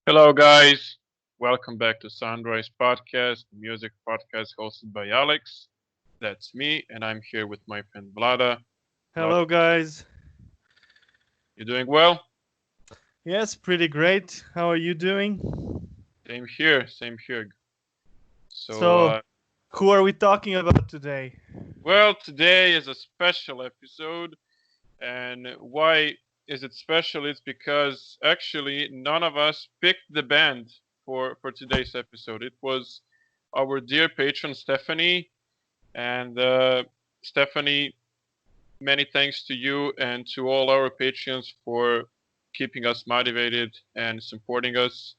Hello, guys. Welcome back to Soundrise podcast, music podcast hosted by Aleks. That's me, and I'm here with my friend Vlada. Vlada, Hello, guys. you doing well? Yes, pretty great. How are you doing? Same here, same here. So, So, who are we talking about today? well, today is a special episode, and why is it special? It's because actually none of us picked the band for today's episode. It was our dear patron Stephanie, and Stephanie, many thanks to you and to all our patrons for keeping us motivated and supporting us.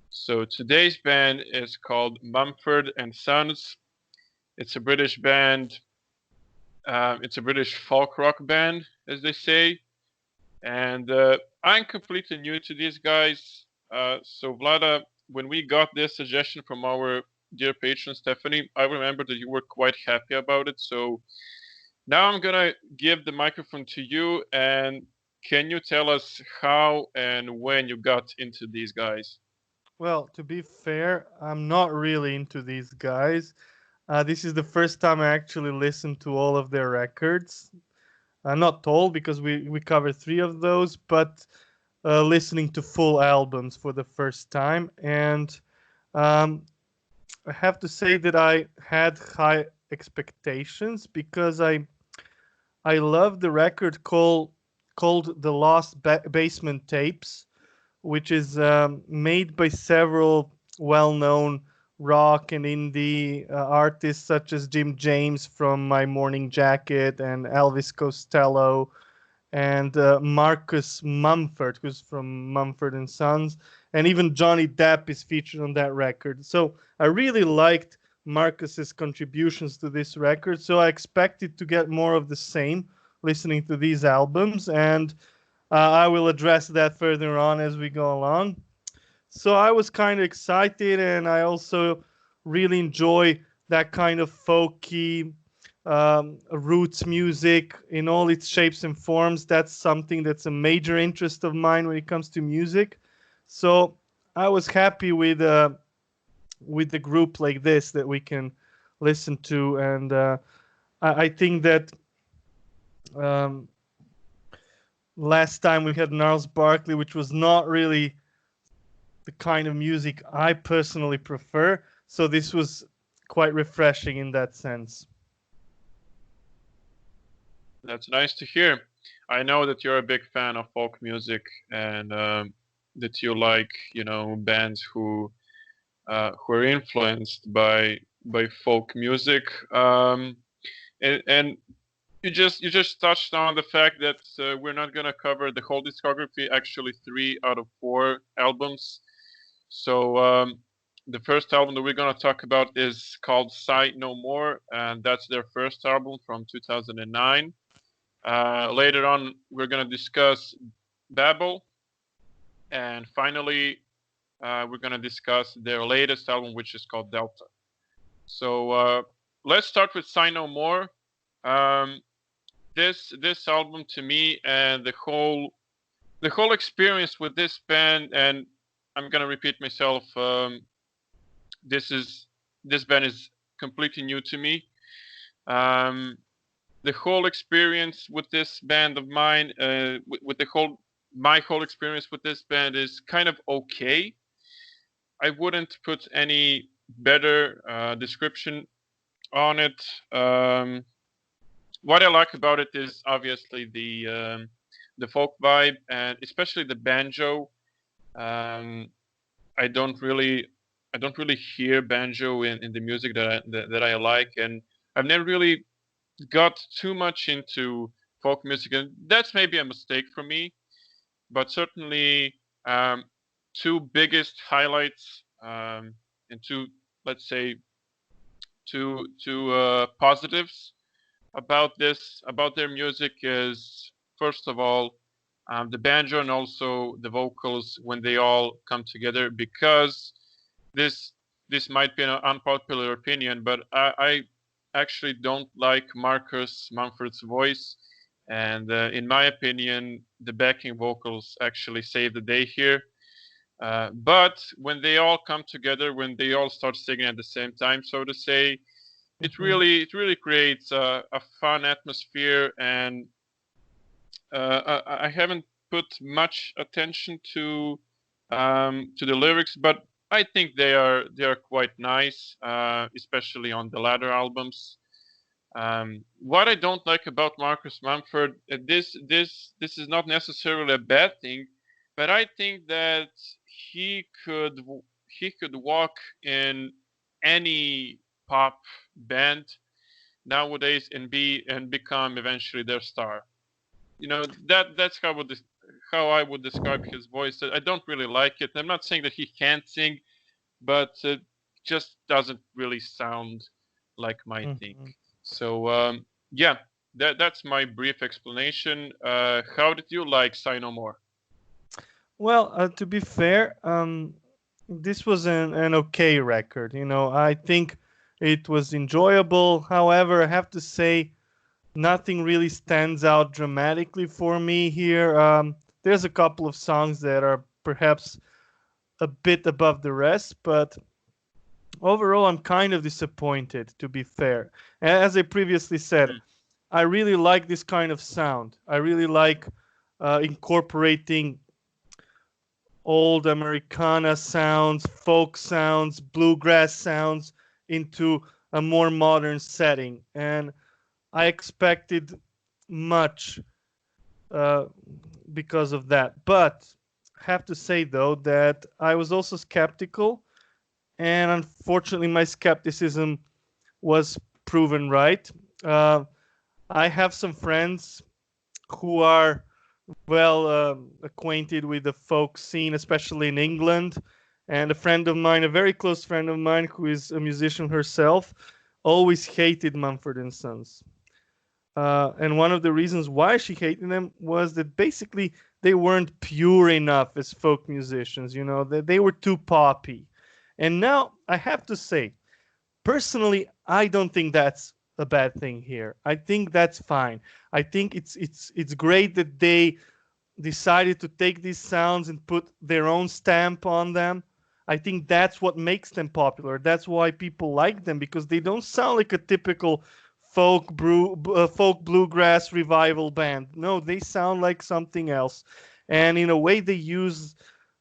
So today's band is called Mumford and Sons. It's a British band. It's a British folk rock band, as they say. And I'm completely new to these guys. So Vlada, when we got this suggestion from our dear patron Stephanie, I remember that you were quite happy about it. So now I'm gonna give the microphone to you, and can you tell us how and when you got into these guys? Well, to be fair, I'm not really into these guys. This is the first time I actually listened to all of their records. Not all, because we covered three of those, but listening to full albums for the first time. And um, I have to say that I had high expectations because I love the record called The Lost Basement Tapes, which is made by several well-known rock and indie artists such as Jim James from My Morning Jacket and Elvis Costello and Marcus Mumford, who's from Mumford and Sons, and even Johnny Depp is featured on that record. So I really liked Marcus's contributions to this record. So I expected to get more of the same listening to these albums, and I will address that further on as we go along. So I was kind of excited, and I also really enjoy that kind of folky roots music in all its shapes and forms. That's something that's a major interest of mine when it comes to music. So I was happy with a group like this that we can listen to, and I think that um, last time we had Gnarls Barkley, which was not really the kind of music I personally prefer. So this was quite refreshing in that sense. That's nice to hear. I know that you're a big fan of folk music and that you like, bands who are influenced by folk music. And you just touched on the fact that we're not gonna cover the whole discography. Actually, three out of four albums. So the first album that we're gonna talk about is called "Sigh No More," and that's their first album from 2009. Later on, we're gonna discuss Babel, and finally, we're gonna discuss their latest album, which is called Delta. So let's start with "Sigh No More." Um, this album to me and the whole experience with this band, and I'm gonna repeat myself. This is this band is completely new to me. Um, the whole experience with this band of mine, with the whole my whole experience with this band is kind of okay. I wouldn't put any better description on it. What I like about it is obviously the folk vibe and especially the banjo. Um, I don't really I don't really hear banjo in the music that I like, and I've never really got too much into folk music, and that's maybe a mistake for me. But certainly, um, two biggest highlights and two, let's say, two positives about their music is first of all the banjo and also the vocals when they all come together, because this this might be an unpopular opinion, but I actually don't like Marcus Mumford's voice, and in my opinion, the backing vocals actually save the day here. But when they all come together, when they all start singing at the same time, so to say, Mhm. it really creates a fun atmosphere. And I haven't put much attention to the lyrics, but I think they are quite nice, especially on the latter albums. What I don't like about Marcus Mumford, this is not necessarily a bad thing, but I think that he could he could walk in any pop band nowadays and become eventually their star. You know, that's how I would describe his voice. I don't really like it. I'm not saying that he can't sing, but it just doesn't really sound like my thing. Mhm. So yeah, that's my brief explanation. How did you like Say No More? Well, to be fair, this was an okay record. You know, I think it was enjoyable. However, I have to say, nothing really stands out dramatically for me here. There's a couple of songs that are perhaps a bit above the rest, but overall, I'm kind of disappointed, to be fair. As I previously said, Mm. I really like this kind of sound. I really like incorporating old Americana sounds, folk sounds, bluegrass sounds into a more modern setting. And I expected much uh, because of that. But have to say though that I was also skeptical, and unfortunately, my skepticism was proven right. Uh, I have some friends who are well acquainted with the folk scene, especially in England. And a friend of mine, a very close friend of mine, who is a musician herself, always hated Mumford and Sons. And one of the reasons why she hated them was that basically they weren't pure enough as folk musicians. You know, they were too poppy. And now I have to say, personally, I don't think that's a bad thing here. I think that's fine. I think it's great that they decided to take these sounds and put their own stamp on them. I think that's what makes them popular. That's why people like them, because they don't sound like a typical folk bluegrass revival band. No, they sound like something else. And in a way, they use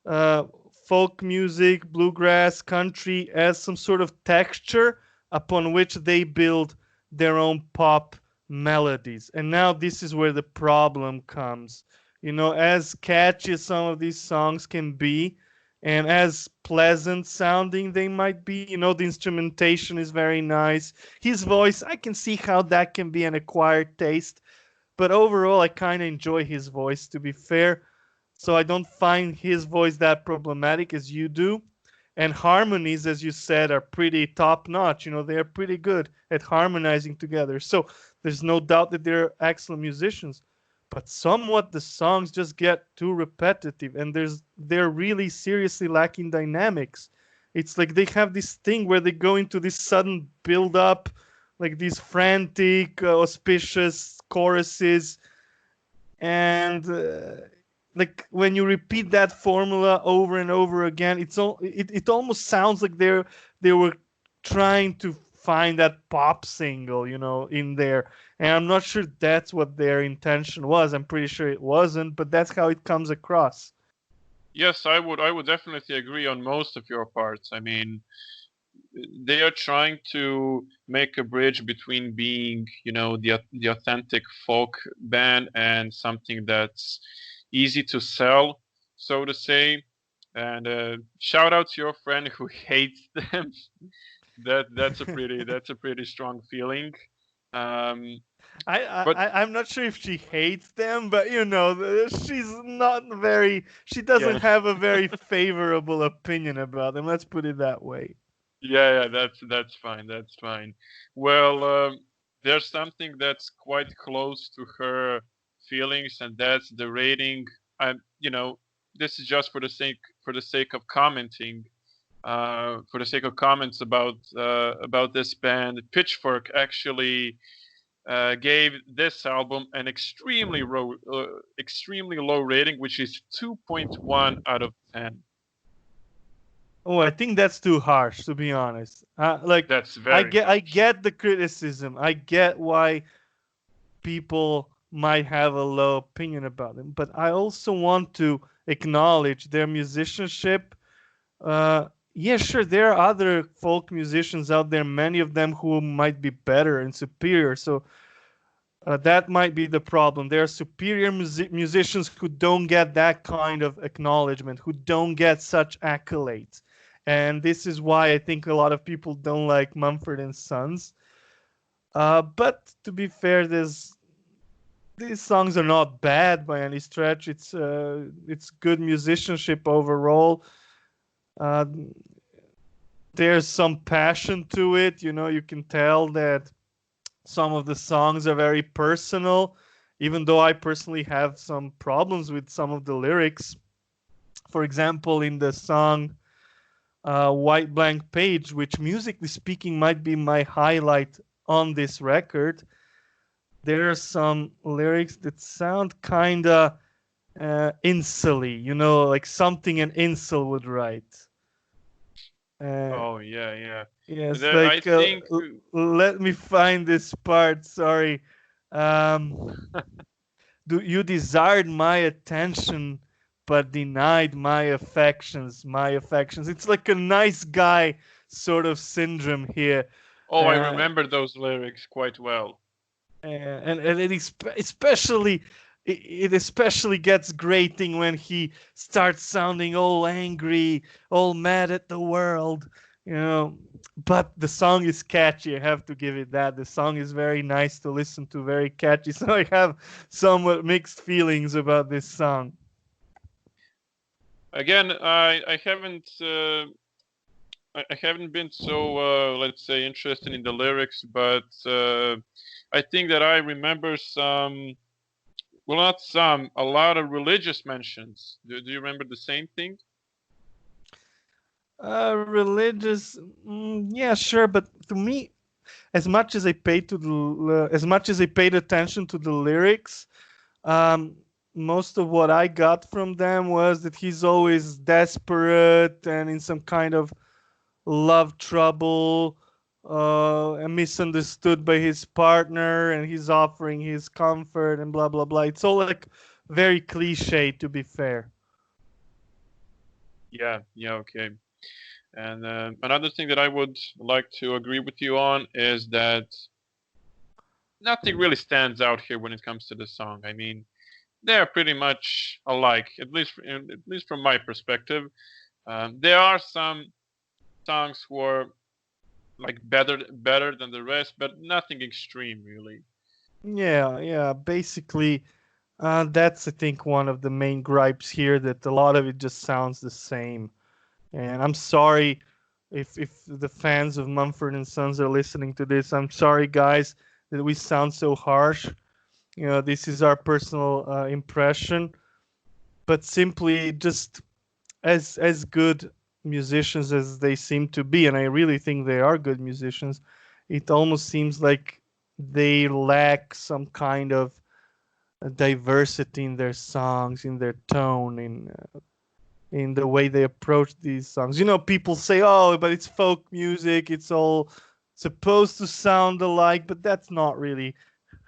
uh, folk music, bluegrass, country as some sort of texture upon which they build their own pop melodies. And now this is where the problem comes. You know, as catchy as some of these songs can be, and as pleasant sounding they might be, you know, the instrumentation is very nice. His voice, I can see how that can be an acquired taste, but overall, I kind of enjoy his voice, to be fair. So I don't find his voice that problematic as you do. And harmonies, as you said, are pretty top notch. You know, they are pretty good at harmonizing together. So there's no doubt that they're excellent musicians. But somewhat the songs just get too repetitive, and they're really seriously lacking dynamics. It's like they have this thing where they go into this sudden build up, like these frantic, auspicious choruses, and like when you repeat that formula over and over again, it almost sounds like they were trying to find that pop single, you know, in there. And I'm not sure that's what their intention was. I'm pretty sure it wasn't, but that's how it comes across. Yes, I would definitely agree on most of your parts. I mean, they are trying to make a bridge between being, you know, the authentic folk band and something that's easy to sell, so to say. And shout out to your friend who hates them. That's a pretty strong feeling. Um, but I'm not sure if she hates them, but you know, she's not very. She doesn't yeah, have a very favorable opinion about them. Let's put it that way. yeah, that's fine. That's fine. Well, there's something that's quite close to her feelings, and that's the rating. You know, this is just for the sake of commenting. For the sake of comments about this band, Pitchfork actually gave this album an extremely low rating, which is 2.1 out of 10. Oh, I think that's too harsh, to be honest. Like, That's very I harsh. get the criticism. I get why people might have a low opinion about them, but I also want to acknowledge their musicianship. Yeah, sure, there are other folk musicians out there, many of them who might be better and superior. So that might be the problem. There are superior musicians who don't get that kind of acknowledgement, who don't get such accolades. And this is why I think a lot of people don't like Mumford and Sons. But to be fair, these songs are not bad by any stretch. It's good musicianship overall. Uh, there's some passion to it. You know, you can tell that some of the songs are very personal, even though I personally have some problems with some of the lyrics. For example, in the song White Blank Page, which musically speaking might be my highlight on this record, there are some lyrics that sound kind of insully, you know, like something an incel would write. Uh, Oh yeah, yeah. yes, I like think let me find this part. Sorry. Um, do you desired my attention, but denied my affections? My affections. It's like a nice guy sort of syndrome here. oh, I Uh, remember those lyrics quite well. and it especially it especially gets grating when he starts sounding all angry, all mad at the world, you know. But the song is catchy. I have to give it that. The song is very nice to listen to, very catchy. So I have somewhat mixed feelings about this song. Again, I haven't been so let's say interested in the lyrics, but I think that I remember some, well, not some, a lot of religious mentions. Do you remember the same thing? Religious, yeah, sure, but to me, as much as I paid as much as I paid attention to the lyrics, um, most of what I got from them was that he's always desperate and in some kind of love trouble, and misunderstood by his partner, and he's offering his comfort and blah blah blah. It's all like very cliche, to be fair. Yeah, yeah, okay. And another thing that I would like to agree with you on is that nothing really stands out here when it comes to the song. I mean, they're pretty much alike, at least from my perspective. There are some songs who are like better than the rest, but nothing extreme really. Yeah, yeah. Basically, that's I think one of the main gripes here, that a lot of it just sounds the same. And I'm sorry if the fans of Mumford and Sons are listening to this. I'm sorry, guys, that we sound so harsh. You know, this is our personal impression, but simply just as good musicians as they seem to be, and I really think they are good musicians, it almost seems like they lack some kind of diversity in their songs, in their tone, in the way they approach these songs. You know, people say, "Oh, but it's folk music. It's all supposed to sound alike," but that's not really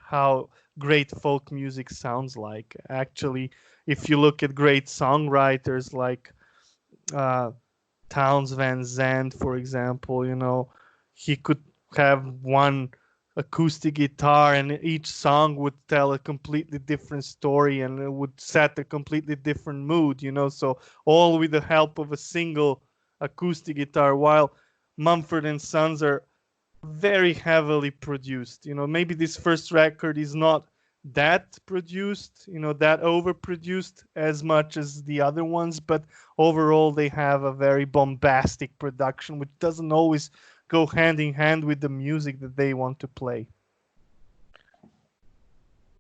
how great folk music sounds like. Actually, if you look at great songwriters like uh, Towns Van Zandt, for example, you know, he could have one acoustic guitar and each song would tell a completely different story and it would set a completely different mood, you know, so all with the help of a single acoustic guitar, while Mumford and Sons are very heavily produced. You know, maybe this first record is not that produced, you know, that overproduced as much as the other ones, but overall they have a very bombastic production, which doesn't always go hand in hand with the music that they want to play.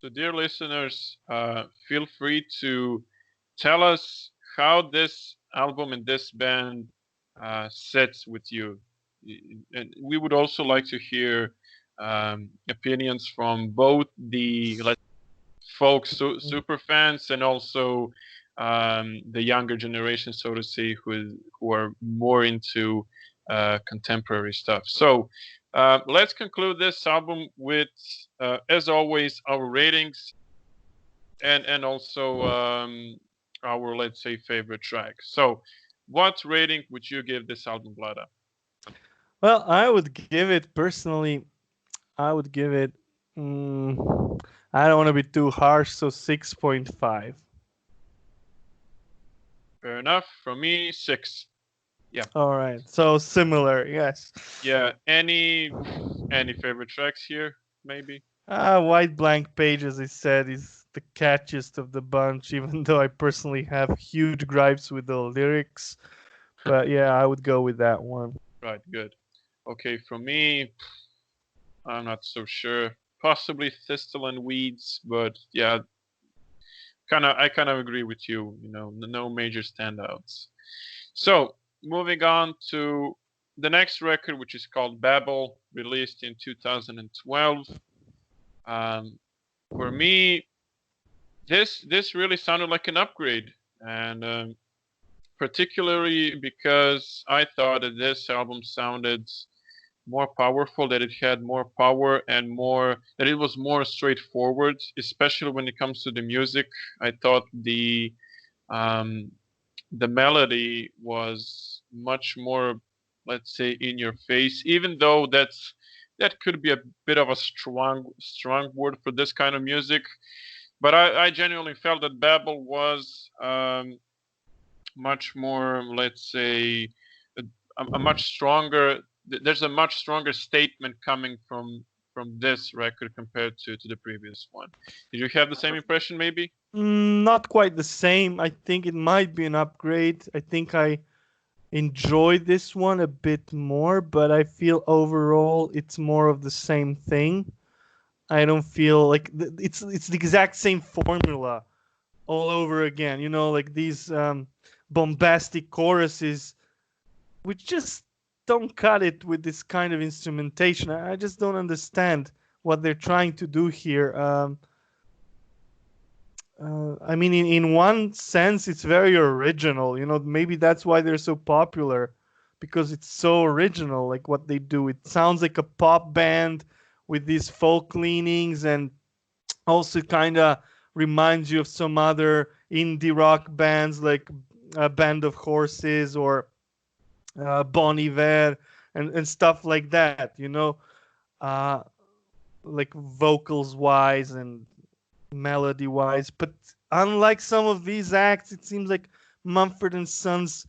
So, dear listeners, feel free to tell us how this album and this band sits with you. And we would also like to hear opinions from both the folk super fans and also the younger generation, so to say, who are more into contemporary stuff. So let's conclude this album with, as always, our ratings and also our, let's say, favorite track. So, what rating would you give this album, Vlada? Well, I would give it personally. I would give it. I don't want to be too harsh, so 6.5. Fair enough. From me, 6. Yeah. All right. So similar, yes. Yeah. Any favorite tracks here? Maybe. White Blank Page, as I said, is the catchiest of the bunch, even though I personally have huge gripes with the lyrics. But yeah, I would go with that one. Right. Good. Okay. From me, I'm not so sure. Possibly Thistle and Weeds, but yeah, I kind of agree with you. You know, no major standouts. So moving on to the next record, which is called Babel, released in 2012. For me, this really sounded like an upgrade, and particularly because I thought that this album sounded more powerful, that it had more power and more that it was more straightforward, especially when it comes to the music. I thought um, the melody was much more, let's say, in your face, even though that could be a bit of a strong word for this kind of music. But I genuinely felt that Babel was much more, let's say, a much stronger. There's a much stronger statement coming from this record compared to the previous one. Did you have the same impression, maybe? Not quite the same. I think it might be an upgrade. I think I enjoyed this one a bit more, but I feel overall it's more of the same thing. I don't feel like it's the exact same formula all over again. You know, like these bombastic choruses, which just don't cut it with this kind of instrumentation. I just don't understand what they're trying to do here. I mean, in one sense, it's very original. You know, maybe that's why they're so popular, because it's so original. Like what they do, it sounds like a pop band with these folk leanings, and also kind of reminds you of some other indie rock bands like a Band of Horses or Bon Iver and stuff like that. You know, uh, like vocals wise and melody wise. But unlike some of these acts, it seems like Mumford and Sons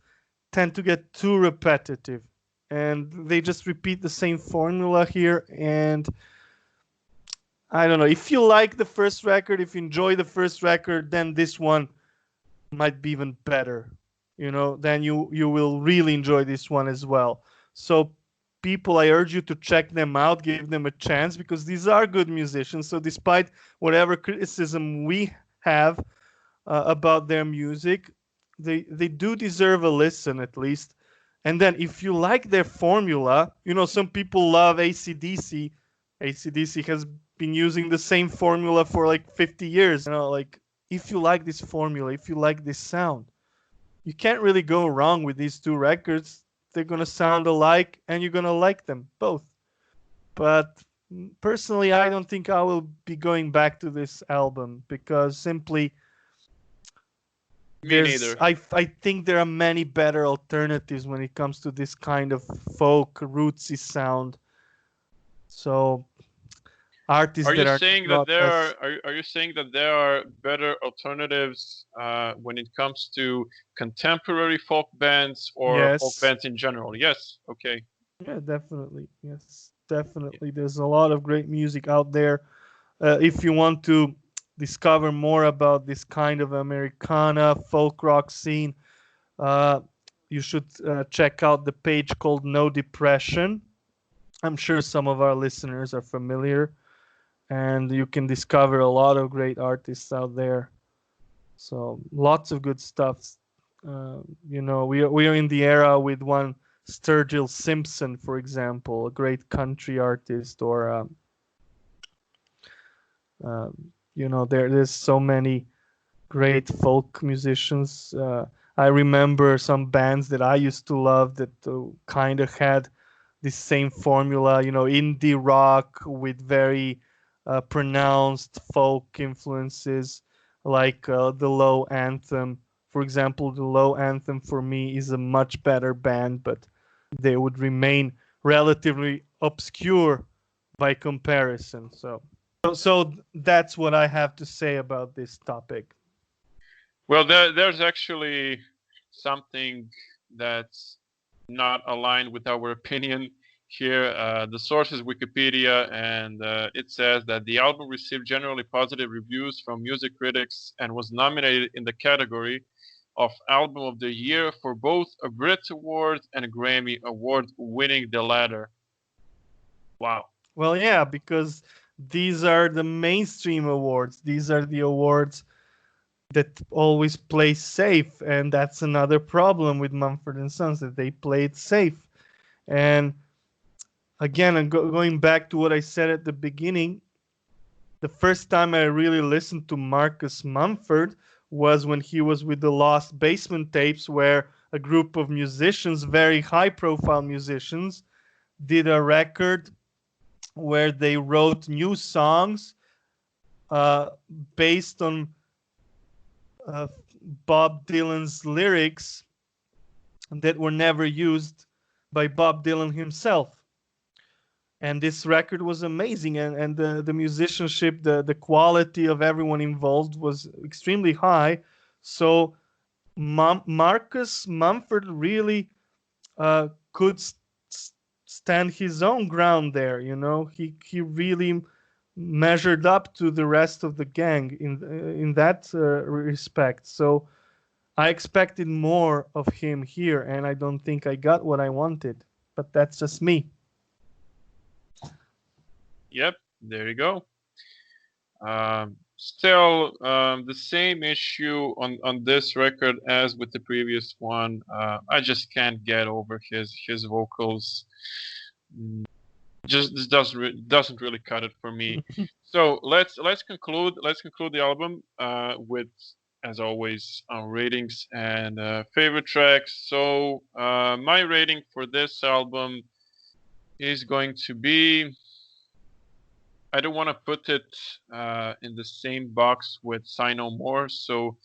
tend to get too repetitive, and they just repeat the same formula here. And I don't know, if you like the first record, if you enjoy the first record, then this one might be even better. You know, then you will really enjoy this one as well. So people, I urge you to check them out, give them a chance, because these are good musicians. So despite whatever criticism we have about their music, they do deserve a listen at least. And then if you like their formula, you know, some people love ACDC. ACDC has been using the same formula for like 50 years. You know, like if you like this formula, if you like this sound, you can't really go wrong with these two records. They're going to sound alike and you're going to like them both. But personally, I don't think I will be going back to this album because simply Me neither. I think there are many better alternatives when it comes to this kind of folk rootsy sound. So artists Are you that are saying that not as are you saying that there are better alternatives when it comes to contemporary folk bands or folk yes. bands in general? Yes. Okay. Yeah, definitely. Yes, definitely. There's a lot of great music out there. If you want to discover more about this kind of Americana folk rock scene, uh, you should check out the page called No Depression. I'm sure some of our listeners are familiar, and you can discover a lot of great artists out there. So lots of good stuff. You know, we are in the era with one Sturgill Simpson, for example, a great country artist, or you know, there's so many great folk musicians. I remember some bands that I used to love that kind of had this same formula, indie rock with very pronounced folk influences, like the Low Anthem. For example, the Low Anthem for me is a much better band, but they would remain relatively obscure by comparison. So that's what I have to say about this topic. Well, there's actually something that's not aligned with our opinion here. The source is Wikipedia, and it says that the album received generally positive reviews from music critics and was nominated in the category of Album of the Year for both a Brit Award and a Grammy Award, winning the latter. Wow. Well, yeah, because these are the mainstream awards. These are the awards that always play safe, and that's another problem with Mumford and Sons, that they play it safe. And again, I'm going back to what I said at the beginning. The first time I really listened to Marcus Mumford was when he was with the Lost Basement Tapes, where a group of musicians, very high-profile musicians, did a record where they wrote new songs based on Bob Dylan's lyrics that were never used by Bob Dylan himself. And this record was amazing, and the musicianship, the quality of everyone involved was extremely high. So Marcus Mumford really could stand his own ground there. He really measured up to the rest of the gang in that respect. So I expected more of him here, and I don't think I got what I wanted. But that's just me. Yep, there you go. Still, the same issue on this record as with the previous one. I just can't get over his vocals. Just this doesn't really cut it for me. So let's conclude the album with, as always, our ratings and favorite tracks. So my rating for this album is going to be, I don't want to put it in the same box with Sign No More, so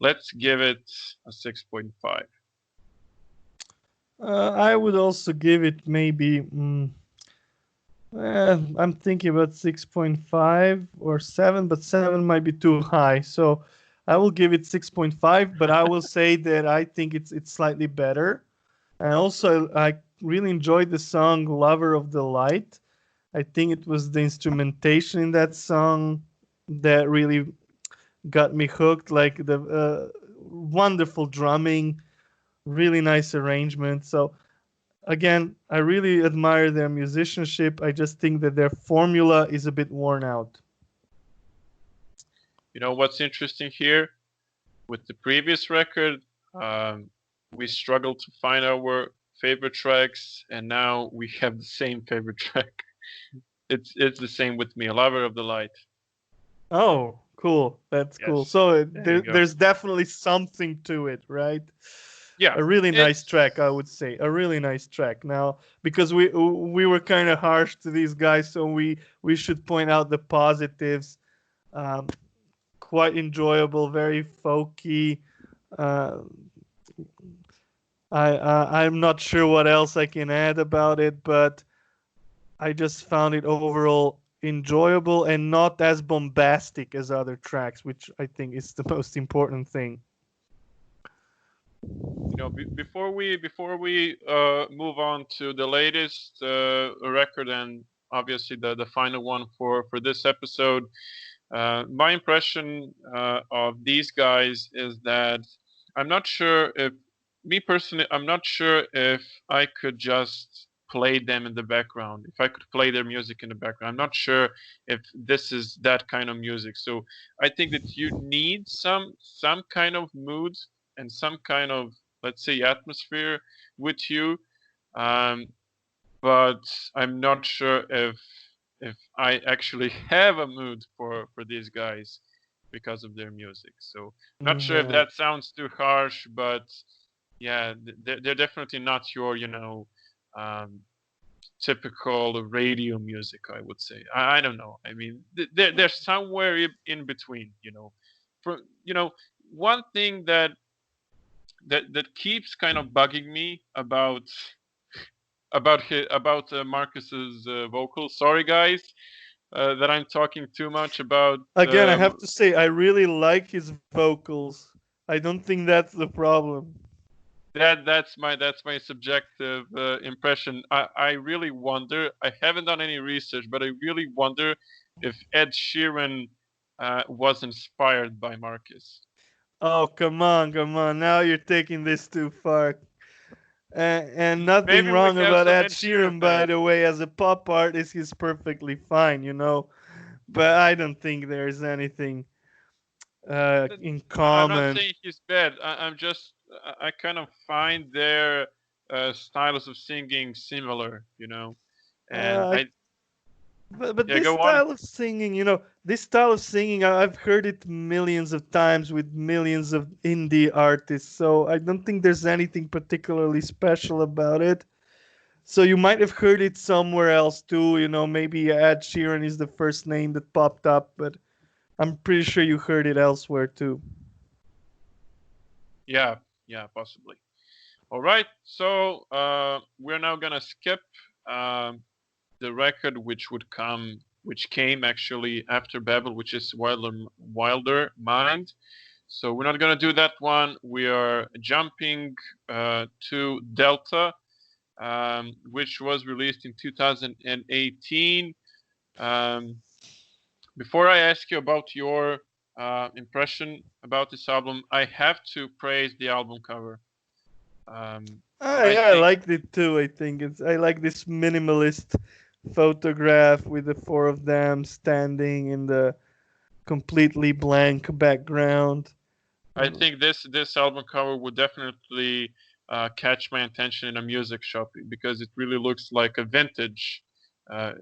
let's give it a 6.5. I would also give it maybe, I'm thinking about 6.5 or 7, but 7 might be too high. So I will give it 6.5, but I will say that I think it's slightly better. And also, I really enjoyed the song Lover of the Light. I think it was the instrumentation in that song that really got me hooked, like the wonderful drumming, really nice arrangement. So again, I really admire their musicianship. I just think that their formula is a bit worn out. You know what's interesting here? With the previous record, we struggled to find our favorite tracks, and now we have the same favorite track. It's the same with me, Lover of the Light. Oh, cool. That's Yes. cool. So There there's definitely something to it, right? Yeah. A really nice track, I would say. A really nice track. Now, because we were kind of harsh to these guys, so we should point out the positives. Quite enjoyable, very folky. I'm not sure what else I can add about it, but I just found it overall enjoyable and not as bombastic as other tracks, which I think is the most important thing. You know, before we move on to the latest record and obviously the final one for this episode, my impression of these guys is that I'm not sure if, me personally, I'm not sure if I could just play them in the background, if I could play their music in the background. I'm not sure if this is that kind of music. So I think that you need some kind of mood and some kind of, let's say, atmosphere with you. But I'm not sure if I actually have a mood for these guys. because of their music. So not sure if Yeah. that sounds too harsh, but yeah, they're definitely not your, um, typical radio music, I would say. I don't know. I mean, they're somewhere in between. For one thing that keeps kind of bugging me about Marcus's vocals. Sorry, guys, that I'm talking too much about. Again, I have to say I really like his vocals. I don't think that's the problem. That's my subjective impression. I really wonder. I haven't done any research, but I really wonder if Ed Sheeran was inspired by Marcus. Oh, come on, come on. Now you're taking this too far. And nothing Maybe we wrong have about some Ed Ed Sheeran Sheeran, by fans. the way. As a pop artist, he's perfectly fine, you know. But I don't think there's anything in I'm not common. saying he's bad. I'm just I kind of find their styles of singing similar, and Uh, but yeah, this go on. style of singing, you know, this style of singing, I've heard it millions of times with millions of indie artists. So I don't think there's anything particularly special about it. So you might have heard it somewhere else too. You know, maybe Ed Sheeran is the first name that popped up, but I'm pretty sure you heard it elsewhere too. Yeah, yeah, possibly. All right, so we're now gonna skip um, the record which came actually after Babel, which is Wilder Mind. So we're not gonna do that one. We are jumping to Delta, which was released in 2018. Um, Before I ask you about your impression about this album, I have to praise the album cover. I I think liked it too. I like this minimalist photograph with the four of them standing in the completely blank background. I think this album cover would definitely catch my attention in a music shop because it really looks like a vintage. Uh,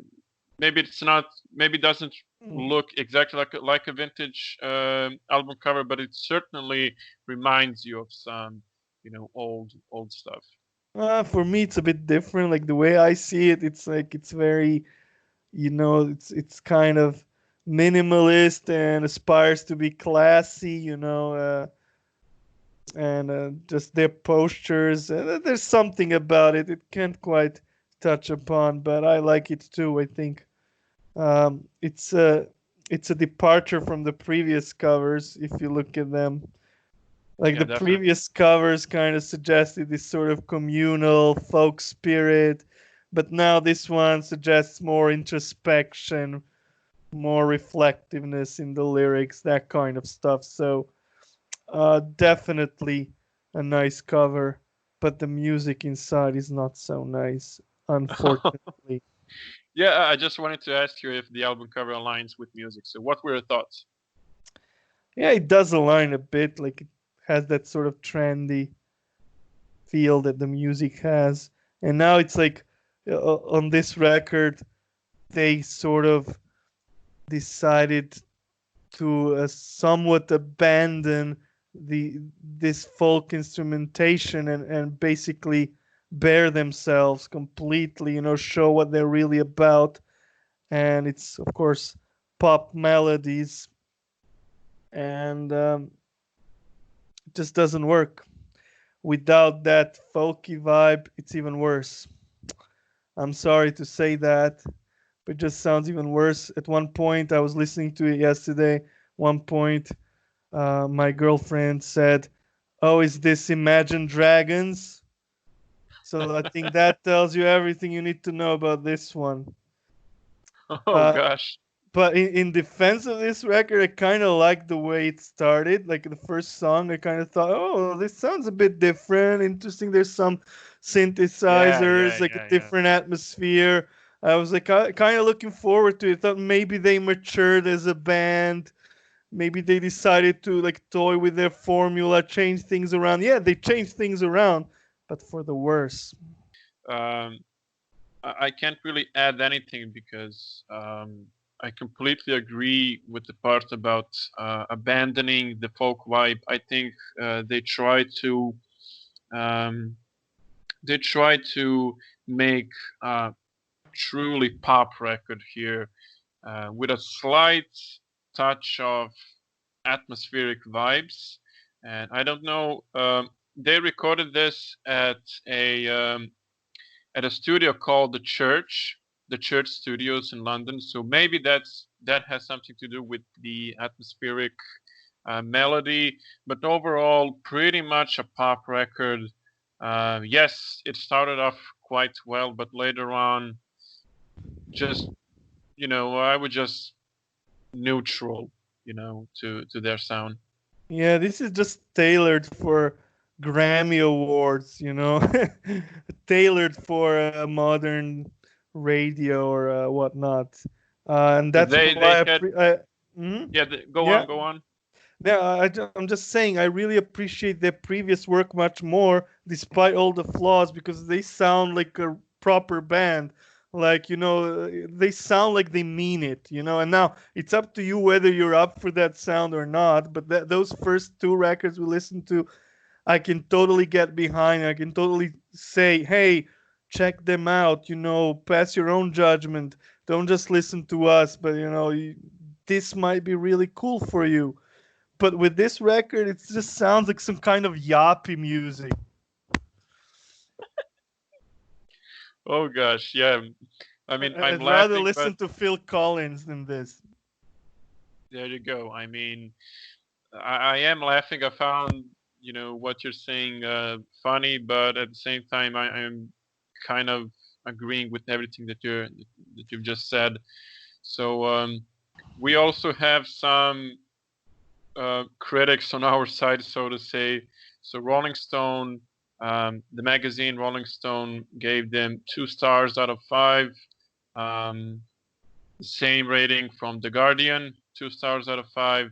maybe it's not. Maybe it doesn't look exactly like a vintage album cover, but it certainly reminds you of some old stuff. For me, it's a bit different. Like the way I see it, it's like it's very, you know, it's kind of minimalist and aspires to be classy. And just their postures. There's something about it. It can't quite touch upon, but I like it too. I think it's a departure from the previous covers. If you look at them, like Yeah, the definitely. previous covers kind of suggested this sort of communal folk spirit, but now this one suggests more introspection, more reflectiveness in the lyrics, that kind of stuff. So definitely a nice cover, but the music inside is not so nice, unfortunately. Yeah, I just wanted to ask you if the album cover aligns with music. So, what were your thoughts? Yeah, it does align a bit, like it has that sort of trendy feel that the music has. And now it's like on this record, they sort of decided to somewhat abandon this folk instrumentation and basically bare themselves completely, you know, show what they're really about. And it's of course pop melodies, and it just doesn't work. Without that folky vibe, it's even worse. I'm sorry to say that, but it just sounds even worse. At one point, I was listening to it yesterday. One point, my girlfriend said, "Oh, is this Imagine Dragons?" So I think that tells you everything you need to know about this one. Oh Uh, gosh. but in defense of this record, I kind of like the way it started. Like the first song, I kind of thought, oh, this sounds a bit different, interesting. There's some Yeah, synthesizers, yeah, like a yeah, yeah. different atmosphere. I was like kind of looking forward to it. Thought maybe they matured as a band. Maybe they decided to like toy with their formula, change things around. Yeah, they changed things around, but for the worse. Um, I can't really add anything because I completely agree with the part about abandoning the folk vibe. I think they try to um, make a truly pop record here with a slight touch of atmospheric vibes. And I don't know, they recorded this at a studio called the Church Studios in London. So maybe that has something to do with the atmospheric melody. But overall, pretty much a pop record. Yes, it started off quite well, but later on, just I would just neutral, to their sound. Yeah, this is just tailored for Grammy Awards, tailored for modern radio or whatnot. And that's They why had mhm. yeah. Yeah, Go on. yeah. I'm just saying, I really appreciate their previous work much more, despite all the flaws, because they sound like a proper band. Like, they sound like they mean it, And now it's up to you whether you're up for that sound or not. But those first two records we listened to, I can totally get behind. I can totally say, hey, check them out. Pass your own judgment. Don't just listen to us, but this might be really cool for you. But with this record, it just sounds like some kind of yappy music. Oh gosh, yeah. I mean, I'm I'd rather laughing, listen but to Phil Collins than this. there you go. I mean, I am laughing. I found, what you're saying funny, but at the same time, I am kind of agreeing with everything that you've just said. So we also have some critics on our side, so to say. So Rolling Stone, the magazine Rolling Stone gave them 2 stars out of 5. Um, the same rating from The Guardian, 2 stars out of 5.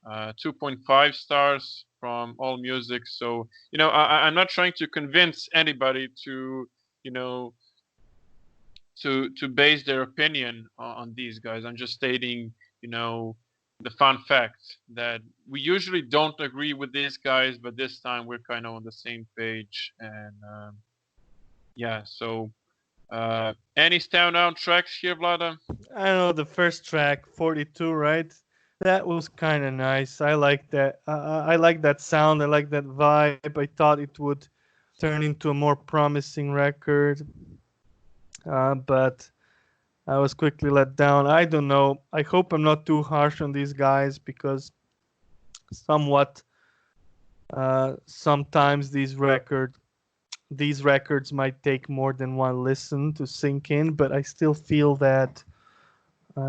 2.5 stars from All Music. So I'm not trying to convince anybody to you know to base their opinion on these guys. I'm just stating the fun fact that we usually don't agree with these guys, but this time we're kind of on the same page. And yeah, so any standout tracks here, Vlada? I don't know, the first track, 42, right? That was kind of nice. I like that. I like that sound. I like that vibe. I thought it would turn into a more promising record, but I was quickly let down. I don't know. I hope I'm not too harsh on these guys because somewhat sometimes these records might take more than one listen to sink in, but I still feel that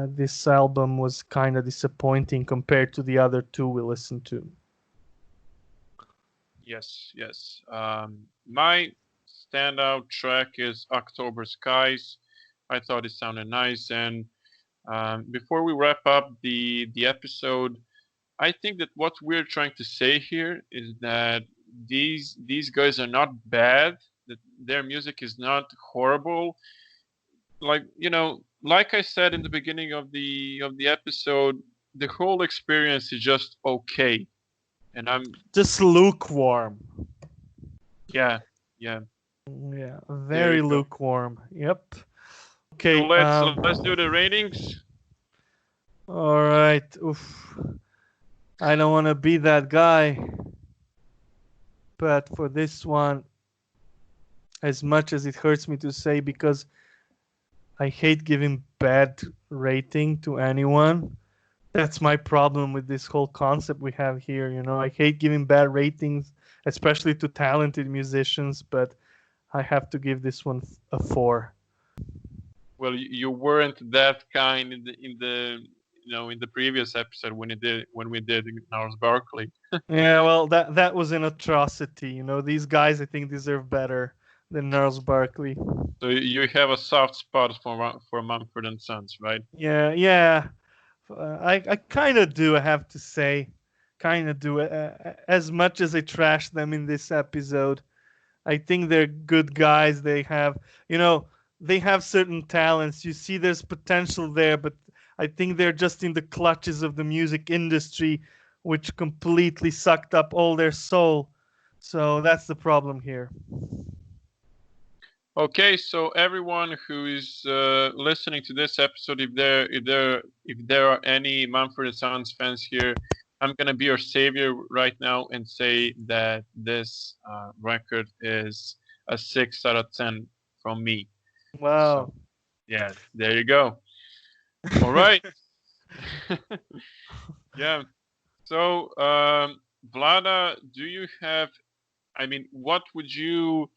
this album was kind of disappointing compared to the other two we listened to. Yes, yes. My standout track is October Skies. I thought it sounded nice. And before we wrap up the episode, I think that what we're trying to say here is that these guys are not bad. That their music is not horrible. Like like I said in the beginning of the episode, the whole experience is just okay. And I'm Just lukewarm. yeah, yeah. Yeah, There you very go. lukewarm. Yep. So Okay. let's do the ratings. All right. Oof. I don't want to be that guy, but for this one, as much as it hurts me to say, because I hate giving bad rating to anyone. That's my problem with this whole concept we have here. I hate giving bad ratings, especially to talented musicians, but I have to give this one a 4. Well, you weren't that kind in the previous episode when we did Gnarls Barkley. Yeah, well, that was an atrocity. These guys I think deserve better than Gnarls Barkley. So you have a soft spot for Mumford and Sons, right? Yeah, yeah. I kind of do. I have to say, kind of do. As much as I trash them in this episode, I think they're good guys. They have certain talents. You see, there's potential there, but I think they're just in the clutches of the music industry, which completely sucked up all their soul. So that's the problem here. Okay, so everyone who is listening to this episode, if there are any Mumford Sons fans here, I'm gonna be your savior right now and say that this record is a 6 out of 10 from me. So Wow. yeah, there you go. All right. Yeah. So Vlada, do you have? I mean, what would you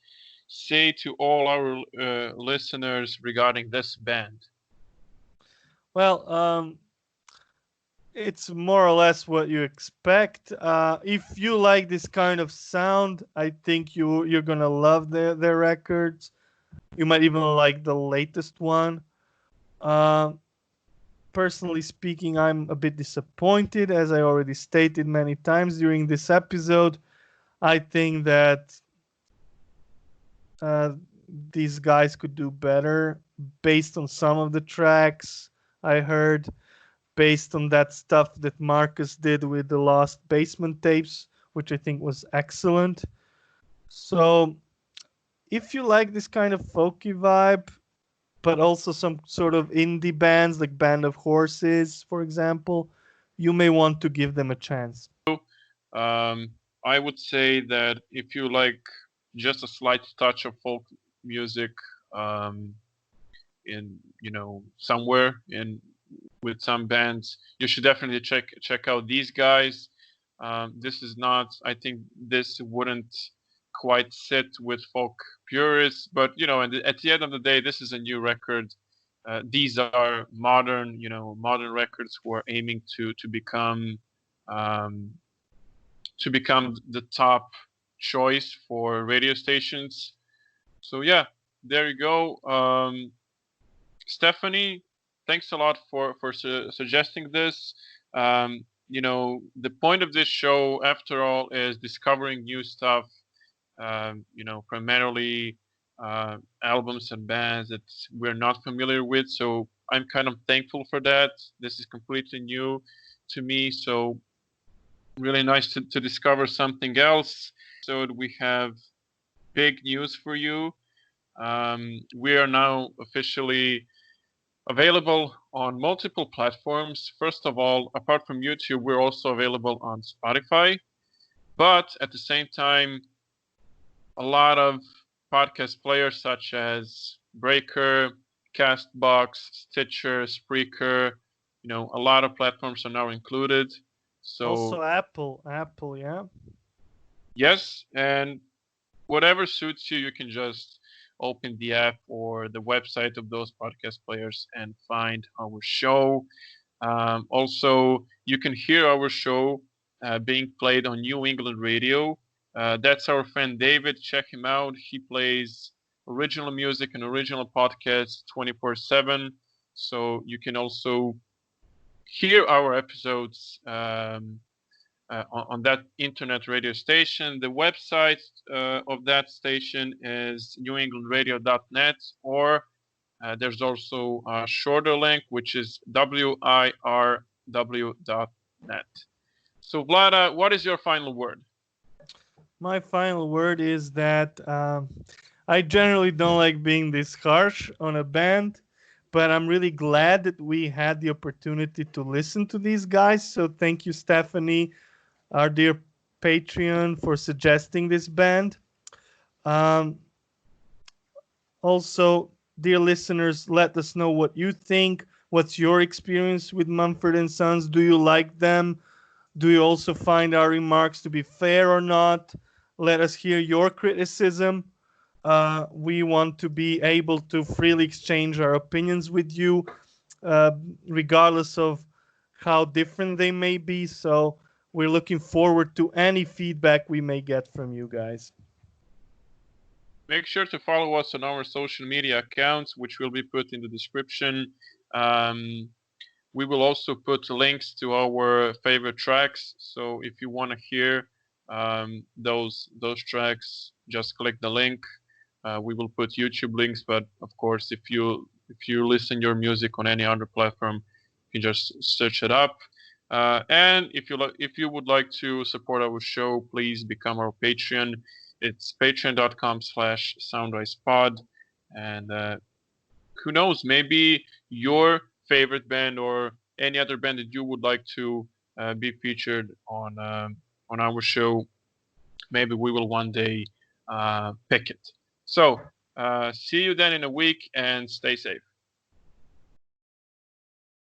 say to all our listeners regarding this band? Well, it's more or less what you expect. If you like this kind of sound, I think you're gonna love their records. You might even like the latest one. Uh, Personally speaking, I'm a bit disappointed, as I already stated many times during this episode. I think that uh, these guys could do better based on some of the tracks I heard, based on that stuff that Marcus did with the Lost Basement tapes, which I think was excellent. So, if you like this kind of folky vibe, but also some sort of indie bands like Band of Horses, for example, you may want to give them a chance. Um, I would say that if you like just a slight touch of folk music, um, in somewhere in with some bands, you should definitely check out these guys. This is not. I think this wouldn't quite sit with folk purists, but at the end of the day, this is a new record. These are modern records who are aiming um, to become the top choice for radio stations. So yeah, there you go. Stephanie, thanks a lot for suggesting this. The point of this show, after all, is discovering new stuff. Primarily albums and bands that we're not familiar with. So I'm kind of thankful for that. This is completely new to me. So really nice to discover something else. So we have big news for you. We are now officially available on multiple platforms. First of all, apart from YouTube, we're also available on Spotify. But at the same time, a lot of podcast players such as Breaker, Castbox, Stitcher, Spreaker, a lot of platforms are now included. So Also, Apple, yeah. yes, and whatever suits you, you can just open the app or the website of those podcast players and find our show. Also, you can hear our show being played on New England radio. That's our friend David. Check him out. He plays original music and original podcasts 24/7. So you can also hear our episodes on that internet radio station. The website of that station is newenglandradio.net, or there's also a shorter link, which is wirw.net. So, Vlada, what is your final word? My final word is that I generally don't like being this harsh on a band, but I'm really glad that we had the opportunity to listen to these guys. So thank you, Stephanie, our dear Patreon, for suggesting this band. Um, Also, dear listeners, let us know what you think. What's your experience with Mumford and Sons? Do you like them? Do you also find our remarks to be fair or not? Let us hear your criticism. We want to be able to freely exchange our opinions with you, uh, regardless of how different they may be. So we're looking forward to any feedback we may get from you guys. Make sure to follow us on our social media accounts, which will be put in the description. Um, we will also put links to our favorite tracks. So if you want to hear those tracks, just click the link. We will put YouTube links, but of course, if you listen your music on any other platform, You just search it up. And if you would like to support our show, please become our Patreon. It's patreon.com/soundrisepod. And who knows, maybe your favorite band or any other band that you would like to be featured on our show, maybe we will one day pick it. So see you then in a week, and stay safe.